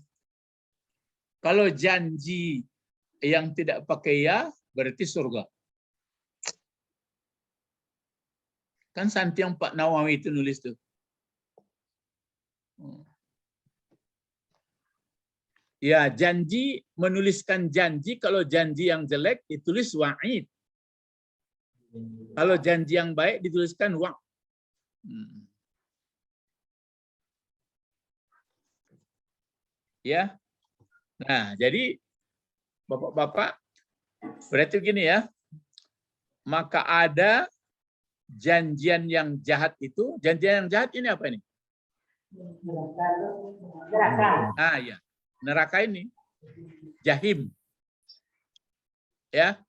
Kalau janji yang tidak pakai ya berarti surga. Kan Santi yang Pak Nawawi itu nulis tuh. Ya, janji, menuliskan janji, kalau janji yang jelek ditulis wa'id. Kalau janji yang baik dituliskan wa'. Ya. Nah, jadi Bapak-bapak, berarti begini ya. Maka ada janjian yang jahat itu, janjian yang jahat ini apa ini? Neraka. Ya. Neraka ini jahim. Ya.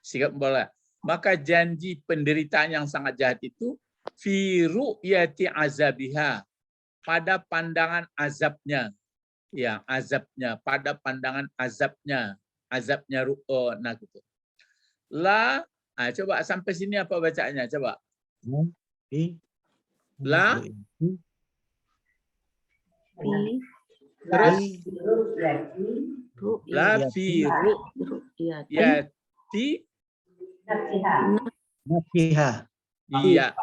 Sikap bola. Maka janji penderitaan yang sangat jahat itu fi ru'yati azabiha, pada pandangan azabnya. Ya, azabnya, pada pandangan azabnya. Azabnya nah gitu. Coba sampai sini apa bacaannya? Coba. Terus la fi ru'yati Nafsiha. iya.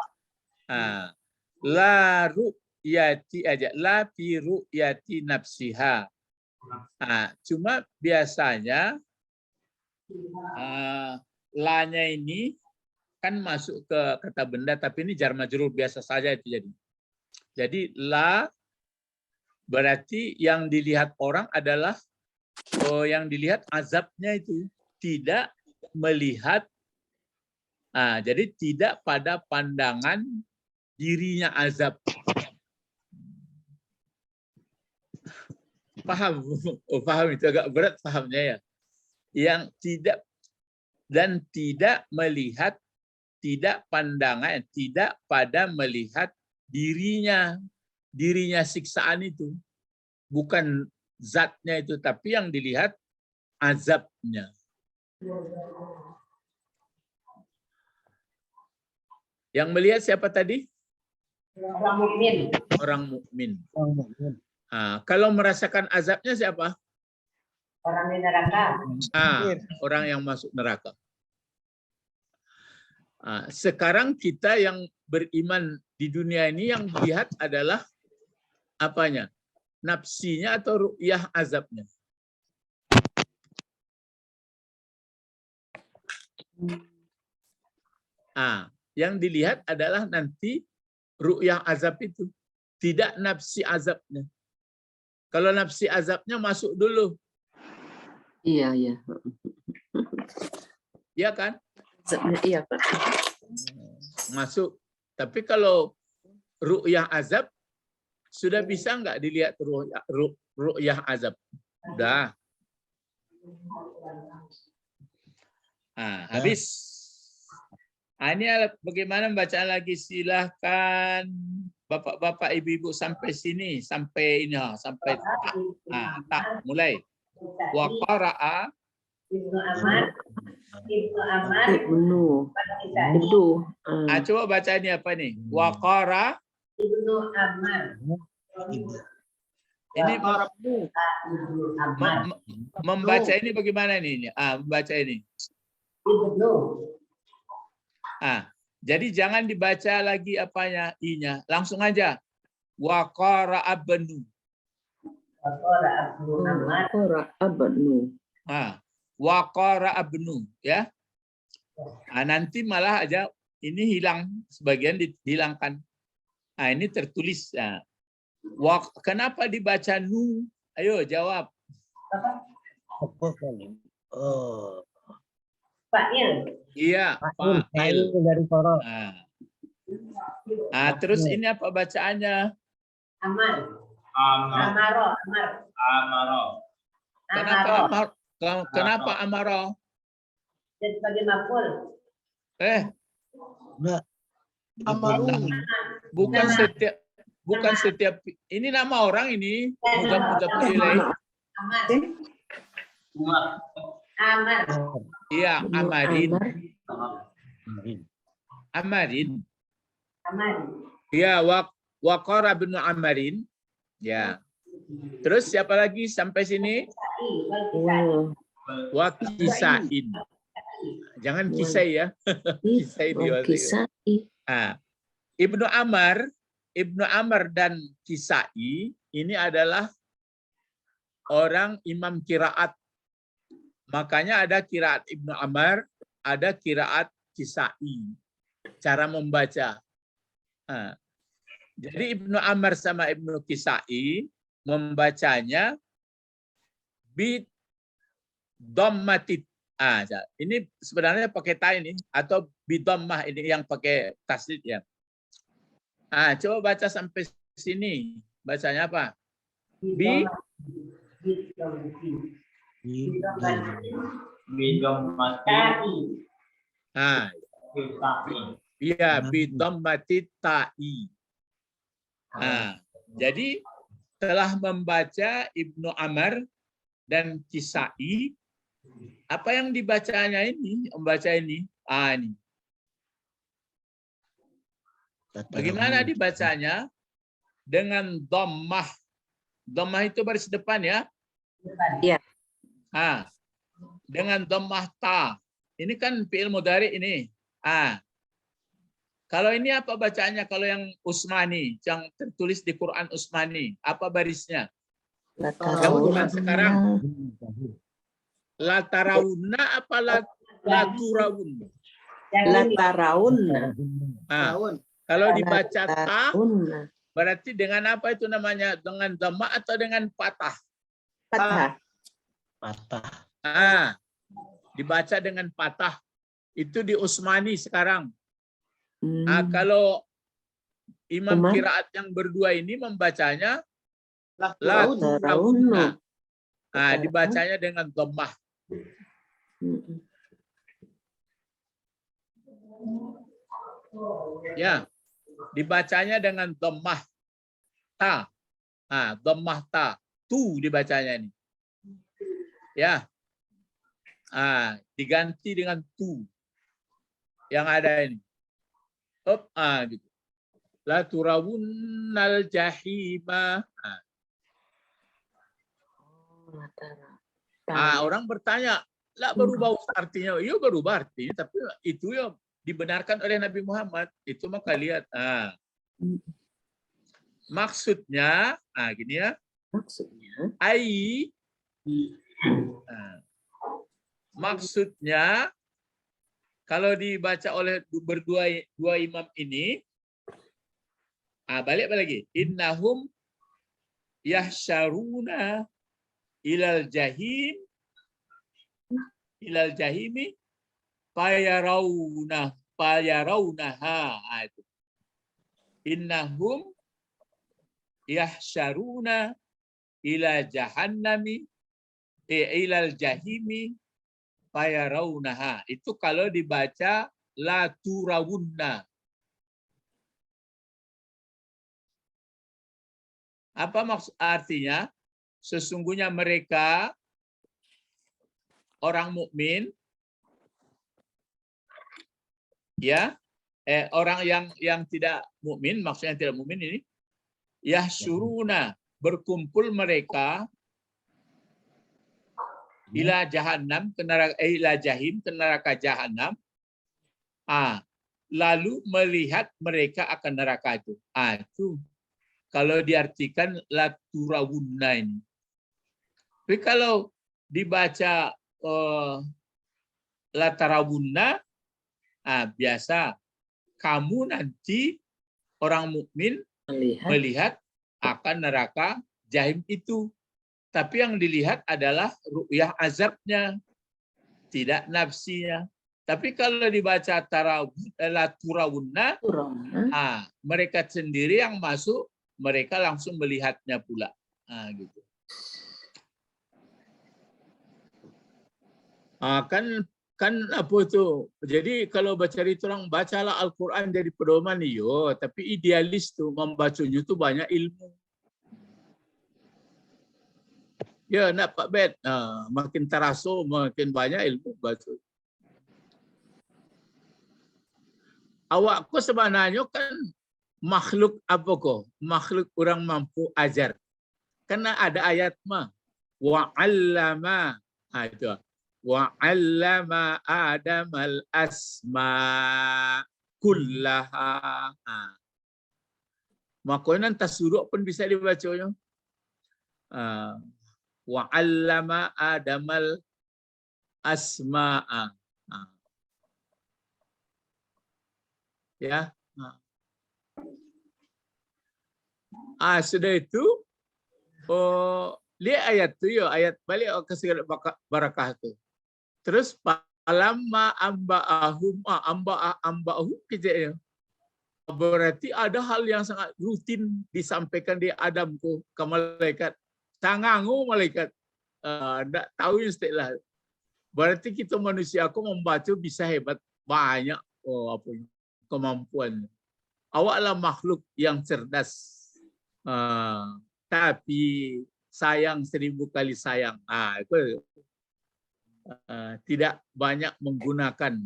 La ru'yati aja, la fi ru'yati nafsiha. Cuma biasanya la-nya ini kan masuk ke kata benda, tapi ini jar majrur biasa saja itu jadi. Jadi la berarti yang dilihat orang adalah yang dilihat azabnya itu, tidak melihat. Jadi tidak pada pandangan dirinya azab. Paham? Paham, itu agak berat pahamnya ya. Yang tidak dan tidak melihat, tidak pandangan, tidak pada melihat dirinya siksaan itu. Bukan zatnya itu, tapi yang dilihat azabnya. Yang melihat siapa tadi? Orang mukmin. Orang mukmin. Kalau merasakan azabnya siapa? Orang di neraka. Orang yang masuk neraka. Sekarang kita yang beriman di dunia ini yang dilihat adalah apanya? Nafsinya atau ru'yah azabnya? Yang dilihat adalah nanti ru'yah azab itu, tidak nafsi azabnya. Kalau nafsi azabnya masuk dulu. Iya. Iya kan? Iya, Pak. Masuk. Tapi kalau ru'yah azab, sudah bisa nggak dilihat ru'yah azab? Udah. Habis. Ini bagaimana bacaan lagi? Silahkan bapak-bapak, ibu-ibu sampai sini, sampai ini, sampai tak mulai. Wa qara'a Ibnu Amar. coba baca ini apa nih? Wa qara Ibnu Amar. Ini Ibnu Ammar. membaca ini bagaimana ini? Membaca ini. Ibnu. Jadi jangan dibaca lagi apanya i-nya, langsung aja. Wa qara'a ibnu. Qara'a Ibnu Ammar. Qara'a ibnu. Wa qara'a ibnu, ya. Nanti malah aja ini hilang, sebagian dihilangkan. Ini tertulis. Kenapa dibaca nu? Ayo jawab. Oh. Fa'il. Iya, Fa'il fa'il. dari qara. Terus ini apa bacaannya? Ammar. Amar. Amaro. Ammar. Amaro. Kenapa Amaro. amar? Kenapa amaro? Dan sebagai maf'ul. Enggak. Bukan setiap ini nama orang ini mudhaf ilaih. Ammar. Umar. Ammar. Iya, amarin. Amarin. Ammar. Iya, waqara bin amarin. Ya. Terus siapa lagi sampai sini? Wa kisain. Jangan kisai ya. Kisai Kisai. Ibnu Amr dan Kisai ini adalah orang imam kiraat. Makanya ada kiraat Ibnu Amr, ada kiraat Kisai. Cara membaca. Jadi Ibnu Amr sama Ibnu Kisai membacanya bi dhammatit. Ini sebenarnya pakai ta ini atau bi dhammah ini yang pakai tasdid ya. Coba baca sampai sini. Bacanya apa? Bi Bidom mati. Iya, bi dhammatit ta'i. Jadi telah membaca Ibnu Amr dan Kisai. Apa yang dibacanya ini? Membaca ini. Ini. Bagaimana dibacanya? Dengan dhammah. Dhammah itu baris depan ya? Iya. Dengan dhammah ta. Ini kan fi'il mudhari ini. Kalau ini apa bacaannya? Kalau yang Utsmani, yang tertulis di Quran Utsmani, apa barisnya? Yang Quran sekarang. La tarawunna apa la turawun? Lataraun. Kalau dibaca ta, berarti dengan apa itu namanya? Dengan dhammah atau dengan patah? Patah. Patah. Dibaca dengan patah. Itu di Utsmani sekarang. Kalau imam kiraat yang berdua ini membacanya la turawunna. Dibacanya dengan dhammah. Ya, dibacanya dengan dhammah ta. Dhammah ta. Tu dibacanya ini. Ya. Diganti dengan tu. Yang ada ini. Gitu. La turawunnal jahima. Orang bertanya, lah berubah artinya? Iya berubah artinya, tapi itu ya dibenarkan oleh Nabi Muhammad. Itu maka lihat. Maksudnya, gini ya. Maksudnya. Maksudnya, kalau dibaca oleh dua imam ini, balik lagi. Innahum yahsyaruna ilal jahimi payarawunaha. Innahum yahsyaruna ila jahannami ilal jahimi payarawunaha. Itu kalau dibaca la turawunna. Apa maksud artinya? Sesungguhnya mereka orang mukmin, ya, orang yang tidak mukmin, maksudnya tidak mukmin ini, yahsyuruna, berkumpul mereka ila jahannam ke neraka ila jahim ke neraka jahanam. Lalu melihat mereka akan neraka itu. Itu kalau diartikan la turawunna ini. Tapi kalau dibaca la tarawunna, biasa kamu nanti orang mukmin melihat akan neraka jahim itu. Tapi yang dilihat adalah ru'yah azabnya, tidak nafsinya. Tapi kalau dibaca la turawunna, mereka sendiri yang masuk, mereka langsung melihatnya pula. Gitu. Kan apa itu? Jadi kalau baca itu orang bacalah Al-Quran jadi pedoman iyo, tapi idealis tuh membacanya tuh banyak ilmu. Ya nak Pak Bet, makin teraso makin banyak ilmu baca. Awakku sebenarnya kan makhluk apa kok? Makhluk orang mampu ajar. Karena ada ayat mah wa 'allama itu. Wa 'allama Adamal asma kullaha. Makanya tasuruk pun bisa dibacanya. Wa 'allama Adamal asma'a. Ya. Sudah itu lihat ayat itu ya, ayat balik ke segala barakah itu. Terus falamma amba'ahum kejadian. Berarti ada hal yang sangat rutin disampaikan di Adam ke malaikat. Tangangu malaikat. Enggak tahu istilah. Berarti kita manusia aku membaca bisa hebat banyak kemampuan. Awaklah makhluk yang cerdas. Tapi sayang 1000 kali sayang. Itu tidak banyak menggunakan.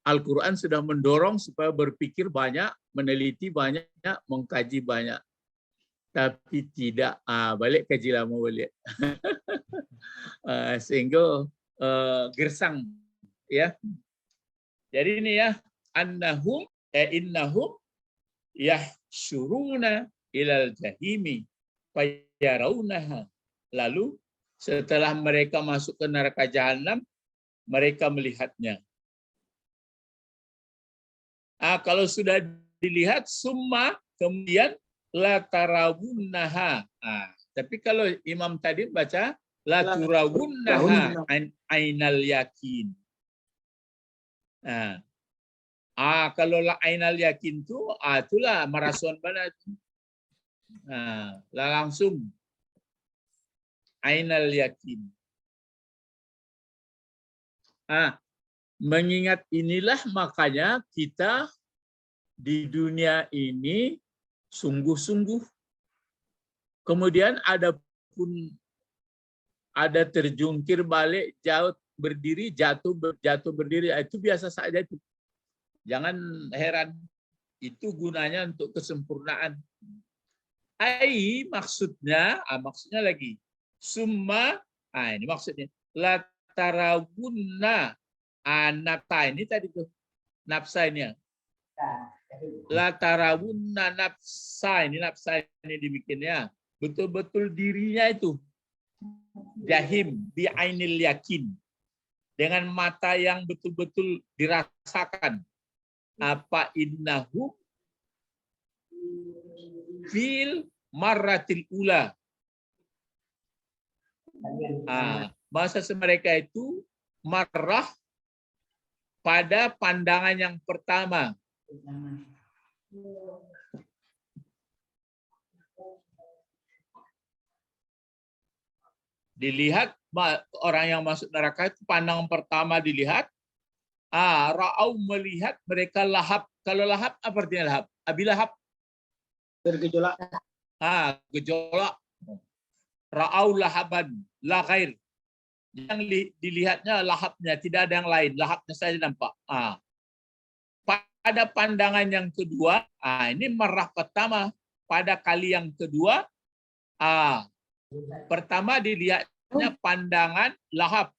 Al-Quran sudah mendorong supaya berpikir banyak, meneliti banyak, mengkaji banyak. Tapi tidak balik kaji lama balik. Sehingga gersang ya. Jadi ini ya, innahum yahsyuruna ilal jahimi fayarawnaha. Lalu setelah mereka masuk ke neraka jahanam, mereka melihatnya. Kalau sudah dilihat summa, kemudian la tarawunnaha. Tapi kalau imam tadi baca la turawunnaha ainal yakin. Kalau la ainal yakin tu, itulah marason banget. Langsung ainal yakin. Mengingat inilah makanya kita di dunia ini sungguh-sungguh. Kemudian ada terjungkir balik, jauh berdiri, jatuh berdiri, itu biasa saja itu. Jangan heran, itu gunanya untuk kesempurnaan. Maksudnya lagi summa, ini maksudnya la tarawunna nafsa ini tadi tuh nafsa ini ya. La tarawunna nafsa ini dibikinnya betul-betul dirinya itu jahim bi ainil yakin, dengan mata yang betul-betul dirasakan. Apa innahu fil marratil ula. Bahasa mereka itu marrah pada pandangan yang pertama. Dilihat orang yang masuk neraka itu pandangan pertama dilihat. Ra'au melihat mereka lahap. Kalau lahap apa artinya lahap? Abilahap Bergejolak. Gejolak. Ra'au lahaban la ghair. Yang dilihatnya lahapnya, tidak ada yang lain, lahapnya saja nampak. Pada pandangan yang kedua, ini marah pertama, pada kali yang kedua, pertama dilihatnya pandangan lahap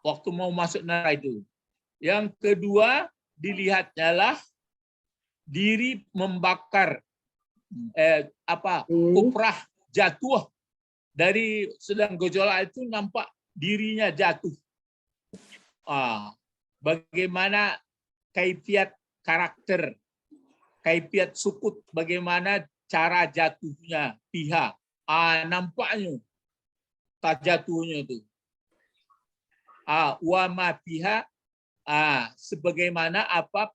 waktu mau masuk neraka itu. Yang kedua dilihatnya lah diri membakar kuprah jatuh dari sedang gejolak itu, nampak dirinya jatuh. Bagaimana kaifiat karakter, kaifiat sukut, bagaimana cara jatuhnya pihak. Nampaknya tak jatuhnya itu. Wa ma pihak, sebagaimana apa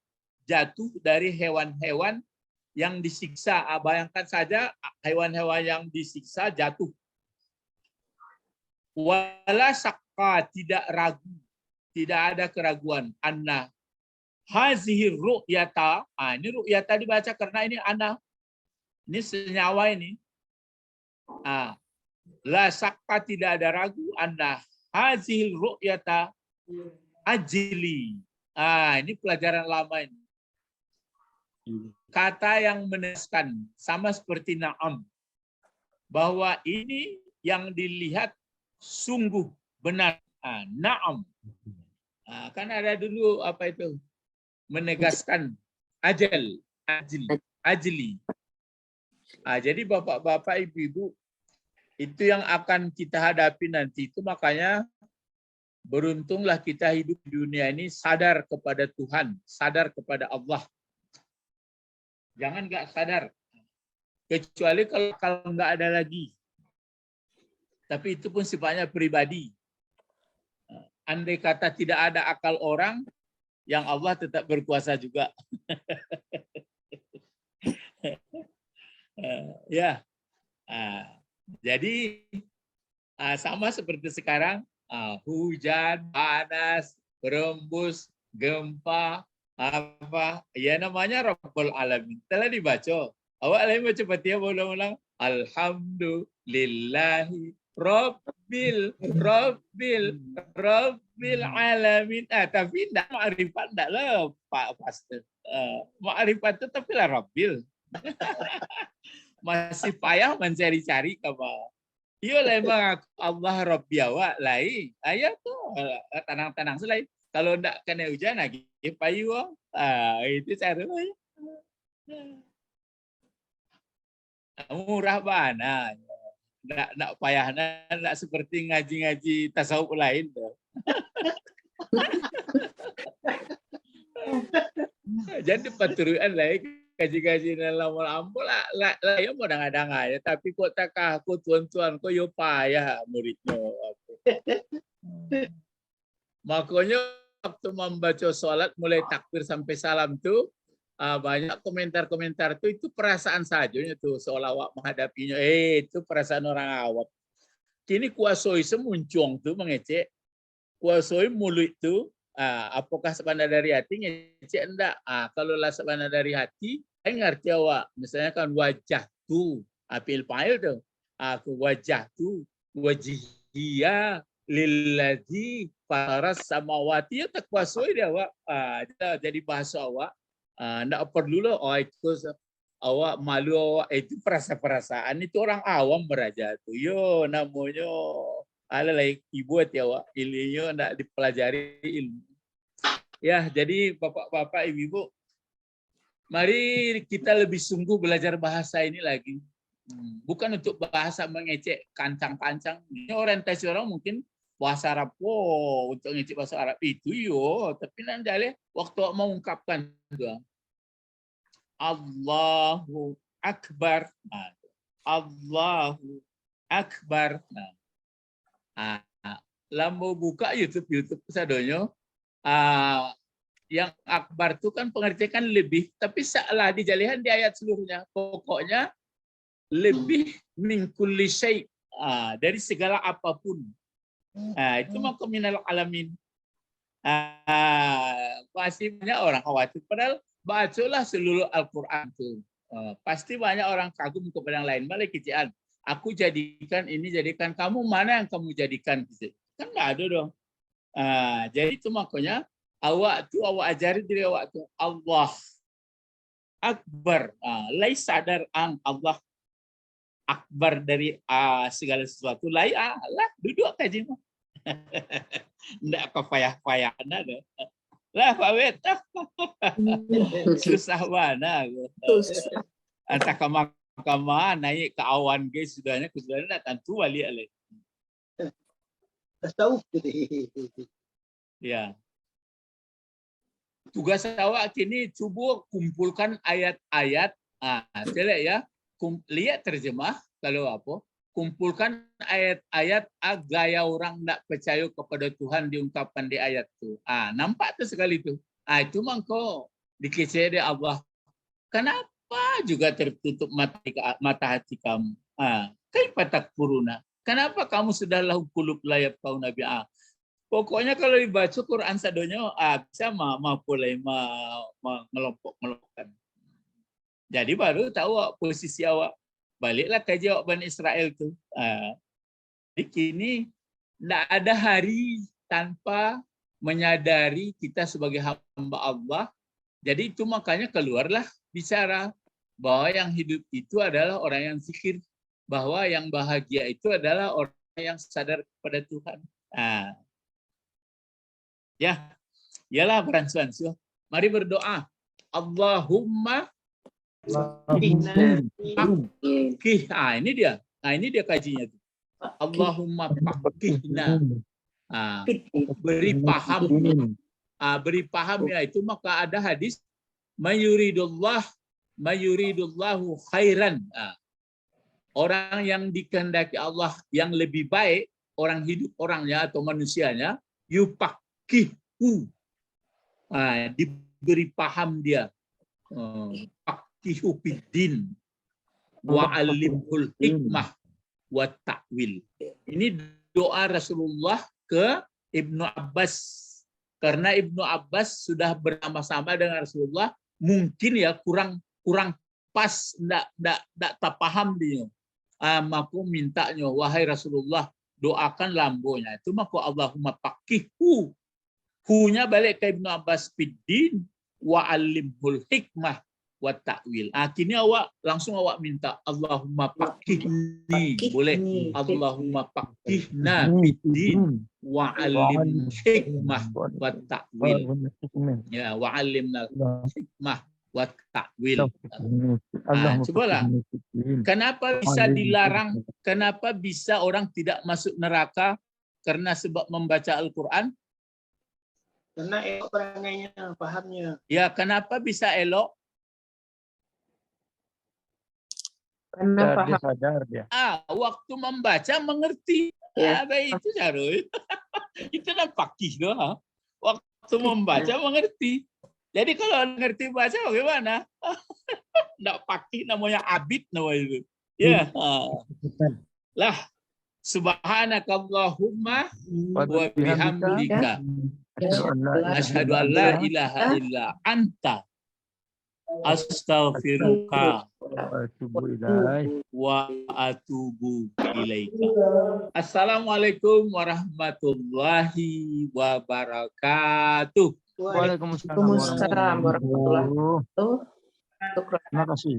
jatuh dari hewan-hewan yang disiksa. Bayangkan saja hewan-hewan yang disiksa jatuh. Wala sakka, tidak ragu, tidak ada keraguan. Anna hazihi ru'yata, ini ru'yata dibaca karena ini ana, ini senyawa ini. La sakka, tidak ada ragu. Anna hazihi ru'yata ajli. Ini pelajaran lama ini. Kata yang menegaskan, sama seperti na'am, bahwa ini yang dilihat sungguh benar. Na'am. Kan ada dulu apa itu? Menegaskan ajli. Jadi bapak-bapak, ibu-ibu, itu yang akan kita hadapi nanti. Itu makanya beruntunglah kita hidup di dunia ini sadar kepada Tuhan, sadar kepada Allah. Jangan nggak sadar, kecuali kalau nggak ada lagi. Tapi itu pun sifatnya pribadi. Andai kata tidak ada akal orang, yang Allah tetap berkuasa juga. Ya, jadi sama seperti sekarang, hujan, panas, berembus, gempa, apa ya namanya Rabbul Alamin. Telah dibaca. Awak lagi baca Fatihah ulang-ulang. Alhamdulillahi Rabbil Alamin. Tapi tidak ma'rifat, tidak lah Pak Pastor. Ma'rifat itu tapi lah Rabbil. Masih payah mencari-cari kabar. Iya lah emang Allah Rabbi awak lain. Ayat tuh tenang-tenang selain. Kalau tidak kena hujan lagi, payu. Itu caranya. Murah bana. Nak payah, nak seperti ngaji-ngaji tasawuf lain. Jadi paturuan lah, kaji-kaji dalam ampun lah ya modang-adang aja. Tapi kok tak aku tuan-tuan kok yo payah muridnya. Makanya waktu membaca sholat mulai takbir sampai salam tuh banyak komentar-komentar tuh itu perasaan saja tuh seolah awak menghadapinya. Itu perasaan orang awam. Kini kuasoi semuncung tuh mengecek. Kuasoi mulut tuh apakah sebenarnya dari hati ngecek enggak? Kalau lah sebenarnya dari hati, ngerti awak. Misalnya kan wajah tuh, apil file tuh. Aku wajah tuh, wajihia lilladzi faras samawati, ya tak kuasoi dia awak. Jadi bahasa awak. Enggak perlu lah itu awak malu awak itu perasaan itu orang awam beraja tuh. Yo namanya ala like ibu ya awak ilmunya enggak dipelajari ilmu. Ya, jadi bapak-bapak ibu-ibu, mari kita lebih sungguh belajar bahasa ini lagi. Bukan untuk bahasa mengecek kancang-kancang. Ini orientasi orang mungkin bahasa Arab, untuk ngecek bahasa Arab itu yo, tapi nanti waktu mau mengungkapkan doang. Allahu Akbar. Allahu Akbar. Lambo buka YouTube sadonyo. Yang akbar itu kan pengertian lebih, tapi salah dijalihan di ayat seluruhnya. Pokoknya lebih min kulli syai', dari segala apapun. Itu maka minal alamin. Pasti banyak orang khawatir. Padahal bacalah seluruh Al-Quran itu. Pasti banyak orang kagum kepada yang lain. Malah kician. Aku jadikan ini, jadikan kamu. Mana yang kamu jadikan? Kan nggak ada dong. Jadi itu makanya awak ajari diri awak tuh Allah. akbar. Lai sadar ang Allah akbar dari segala sesuatu. Lai lah duduk kaji mah. Ndak kepayah-payah ada. Lah Pak Wet. Susah mana. Antara kamar naik ke awan guys sudahnya tentu balik alih. Tasawuf. Ya. Tugas awak kini cuba kumpulkan ayat-ayat. Saya lihat ya. Lihat terjemah kalau apa. Kumpulkan ayat-ayat gaya orang tak percaya kepada Tuhan diungkapkan di ayat tu. Nampak tu sekali tu. Itu mangko dikecek di Allah. Kenapa juga tertutup mata hati kamu? Kaifa takfuruna? Kenapa kamu sudah lahu qulub la yafqahuna Nabi? Pokoknya kalau dibaca Quran sadonya bisa boleh melompok-melompokkan. Jadi baru tahu posisi awak. Baliklah kaji awak Bani Israel tu. Jadi kini tidak ada hari tanpa menyadari kita sebagai hamba Allah. Jadi itu makanya keluarlah bicara bahwa yang hidup itu adalah orang yang zikir, bahwa yang bahagia itu adalah orang yang sadar kepada Tuhan. Ya, ialah beransuan-ansuan. Mari berdoa. Allahumma fakih. Ini dia. Ini dia kajinya. Allahumma fakihna. Beri paham. Beri paham ya itu maka ada hadis mayuridullahu khairan. Orang yang dikehendaki Allah yang lebih baik, orang hidup orangnya atau manusianya, yupakihu. Diberi paham dia. Fakihu fiddin wa alimhul hikmah wa ta'wil. Ini doa Rasulullah ke Ibnu Abbas. Karena Ibnu Abbas sudah bersama-sama dengan Rasulullah, mungkin ya kurang pas, enggak paham dia. Maka mintanya, wahai Rasulullah, doakan lambonya. Itu maka Allahumma faqihu. Hu-nya balik ke Ibnu Abbas fiddin wa alimhul hikmah wa ta'wil. Kini langsung awak minta Allahumma faqihni. Boleh. Allahumma faqihna fiddin wa alim hikmah wa ta'wil. Ya, wa alimna hikmah wa ta'wil. Cobalah. Kenapa bisa dilarang? Kenapa bisa orang tidak masuk neraka karena sebab membaca Al-Quran? Karena elok orangnya, pahamnya. Ya, kenapa bisa elok? Karena paham. Sadar dia. Waktu membaca mengerti. Baik itu Jarul. Itu kan fakih doang. Waktu membaca mengerti. Jadi kalau ngerti baca bagaimana? Nggak fakih, namanya abid namanya itu. Ya. Lah. Subhanakallahumma wa bihamdika. Asyhadu an la ilaha illa anta. Astaghfiruka wa atubu ilaika. Assalamualaikum warahmatullahi wabarakatuh. Waalaikumsalam warahmatullahi wabarakatuh. Terima kasih.